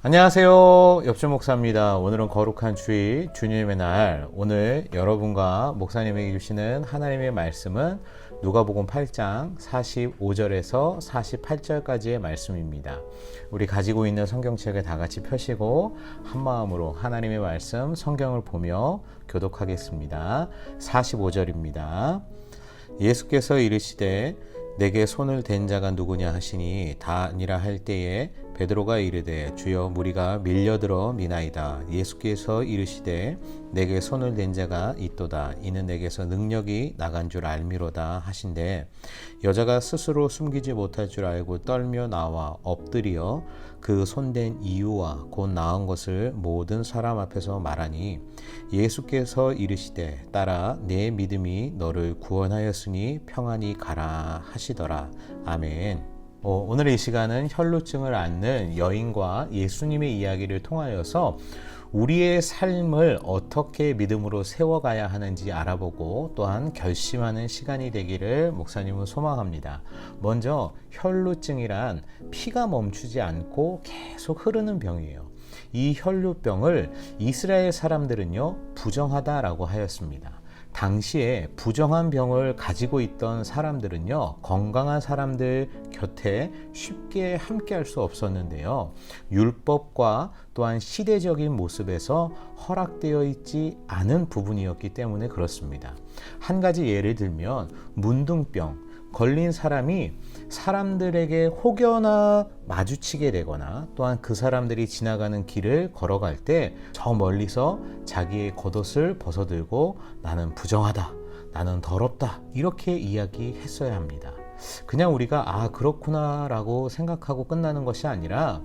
안녕하세요. 옆주 목사입니다. 오늘은 거룩한 주일, 주님의 날. 오늘 여러분과 목사님에게 주시는 하나님의 말씀은 누가복음 8장 45절에서 48절까지의 말씀입니다. 우리 가지고 있는 성경책을 다 같이 펴시고 한 마음으로 하나님의 말씀 성경을 보며 교독하겠습니다. 45절입니다. 예수께서 이르시되 내게 손을 댄 자가 누구냐 하시니 다 아니라 할 때에 베드로가 이르되 주여 무리가 밀려들어 미나이다. 예수께서 이르시되 내게 손을 댄 자가 있도다. 이는 내게서 능력이 나간 줄 알미로다 하신대 여자가 스스로 숨기지 못할 줄 알고 떨며 나와 엎드려 그 손댄 이유와 곧 나은 것을 모든 사람 앞에서 말하니 예수께서 이르시되 딸아 내 믿음이 너를 구원하였으니 평안히 가라 하시더라. 아멘. 오늘의 이 시간은 혈루증을 앓는 여인과 예수님의 이야기를 통하여서 우리의 삶을 어떻게 믿음으로 세워가야 하는지 알아보고 또한 결심하는 시간이 되기를 목사님은 소망합니다. 먼저 혈루증이란 피가 멈추지 않고 계속 흐르는 병이에요. 이 혈루병을 이스라엘 사람들은요 부정하다라고 하였습니다. 당시에 부정한 병을 가지고 있던 사람들은요 건강한 사람들 곁에 쉽게 함께할 수 없었는데요. 율법과 또한 시대적인 모습에서 허락되어 있지 않은 부분이었기 때문에 그렇습니다. 한 가지 예를 들면 문둥병 걸린 사람이 사람들에게 혹여나 마주치게 되거나 또한 그 사람들이 지나가는 길을 걸어갈 때 저 멀리서 자기의 겉옷을 벗어들고 나는 부정하다, 나는 더럽다 이렇게 이야기했어야 합니다. 그냥 우리가 그렇구나 라고 생각하고 끝나는 것이 아니라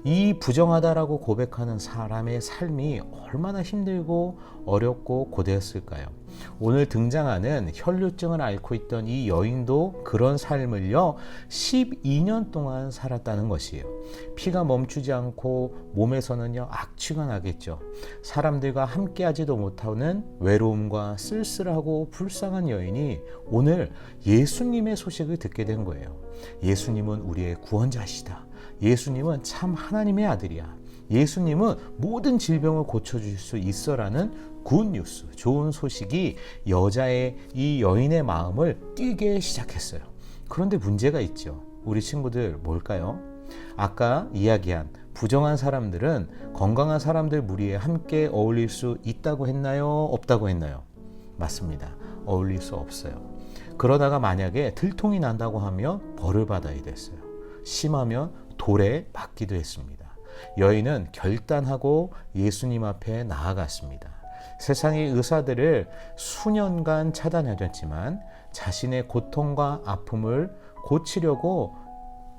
이 부정하다라고 고백하는 사람의 삶이 얼마나 힘들고 어렵고 고되었을까요? 오늘 등장하는 혈루증을 앓고 있던 이 여인도 그런 삶을요 12년 동안 살았다는 것이에요. 피가 멈추지 않고 몸에서는요 악취가 나겠죠. 사람들과 함께하지도 못하는 외로움과 쓸쓸하고 불쌍한 여인이 오늘 예수님의 소식을 듣게 된 거예요. 예수님은 우리의 구원자시다. 예수님은 참 하나님의 아들이야. 예수님은 모든 질병을 고쳐줄 수 있어라는 굿뉴스, 좋은 소식이 여자의 이 여인의 마음을 뛰게 시작했어요. 그런데 문제가 있죠. 우리 친구들 뭘까요? 아까 이야기한 부정한 사람들은 건강한 사람들 무리에 함께 어울릴 수 있다고 했나요? 없다고 했나요? 맞습니다. 어울릴 수 없어요. 그러다가 만약에 들통이 난다고 하면 벌을 받아야 됐어요. 심하면 돌에 맞기도 했습니다. 여인은 결단하고 예수님 앞에 나아갔습니다. 세상의 의사들을 수년간 차단해뒀지만 자신의 고통과 아픔을 고치려고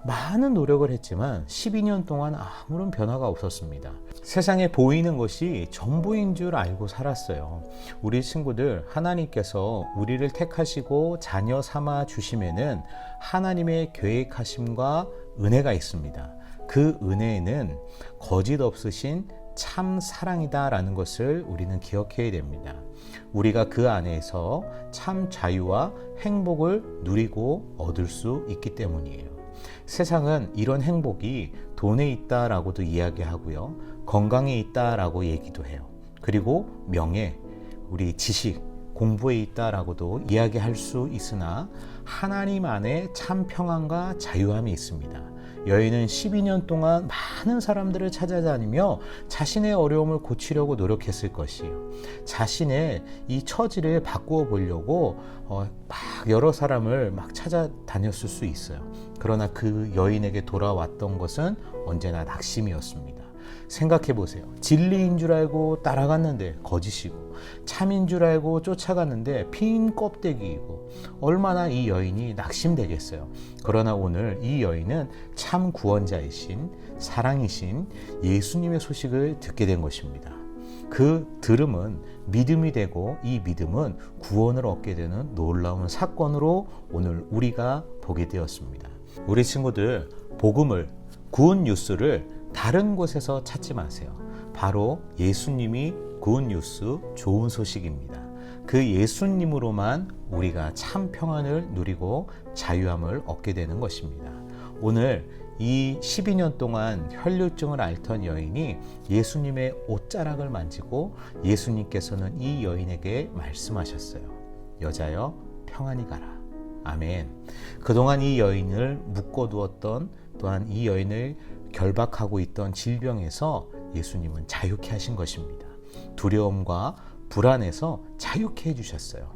많은 노력을 했지만 12년 동안 아무런 변화가 없었습니다. 세상에 보이는 것이 전부인 줄 알고 살았어요. 우리 친구들, 하나님께서 우리를 택하시고 자녀 삼아 주심에는 하나님의 계획하심과 은혜가 있습니다. 그 은혜에는 거짓 없으신 참 사랑이다라는 것을 우리는 기억해야 됩니다. 우리가 그 안에서 참 자유와 행복을 누리고 얻을 수 있기 때문이에요. 세상은 이런 행복이 돈에 있다라고도 이야기하고요. 건강에 있다라고 얘기도 해요. 그리고 명예, 우리 지식, 공부에 있다라고도 이야기할 수 있으나 하나님 안에 참 평안과 자유함이 있습니다. 여인은 12년 동안 많은 사람들을 찾아다니며 자신의 어려움을 고치려고 노력했을 것이에요. 자신의 이 처지를 바꾸어 보려고 막 여러 사람을 막 찾아다녔을 수 있어요. 그러나 그 여인에게 돌아왔던 것은 언제나 낙심이었습니다. 생각해 보세요. 진리인 줄 알고 따라갔는데 거짓이고, 참인 줄 알고 쫓아갔는데 빈 껍데기이고, 얼마나 이 여인이 낙심되겠어요. 그러나 오늘 이 여인은 참 구원자이신 사랑이신 예수님의 소식을 듣게 된 것입니다. 그 들음은 믿음이 되고 이 믿음은 구원을 얻게 되는 놀라운 사건으로 오늘 우리가 보게 되었습니다. 우리 친구들, 복음을, 구원 뉴스를 다른 곳에서 찾지 마세요. 바로 예수님이 굿뉴스, 좋은 소식입니다. 그 예수님으로만 우리가 참 평안을 누리고 자유함을 얻게 되는 것입니다. 오늘 이 12년 동안 혈류증을 앓던 여인이 예수님의 옷자락을 만지고 예수님께서는 이 여인에게 말씀하셨어요. 여자여, 평안히 가라. 아멘. 그동안 이 여인을 묶어두었던, 또한 이 여인을 결박하고 있던 질병에서 예수님은 자유케 하신 것입니다. 두려움과 불안에서 자유케 해주셨어요.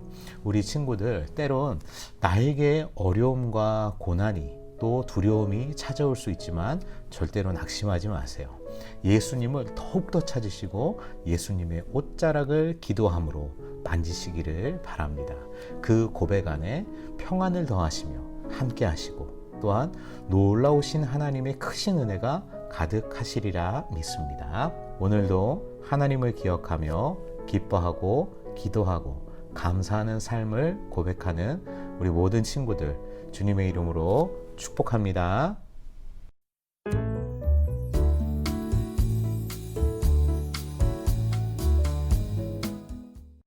우리 친구들, 때론 나에게 어려움과 고난이 또 두려움이 찾아올 수 있지만 절대로 낙심하지 마세요. 예수님을 더욱더 찾으시고 예수님의 옷자락을 기도함으로 만지시기를 바랍니다. 그 고백 안에 평안을 더하시며 함께 하시고 또한 놀라우신 하나님의 크신 은혜가 가득하시리라 믿습니다. 오늘도 하나님을 기억하며 기뻐하고 기도하고 감사하는 삶을 고백하는 우리 모든 친구들 주님의 이름으로 축복합니다.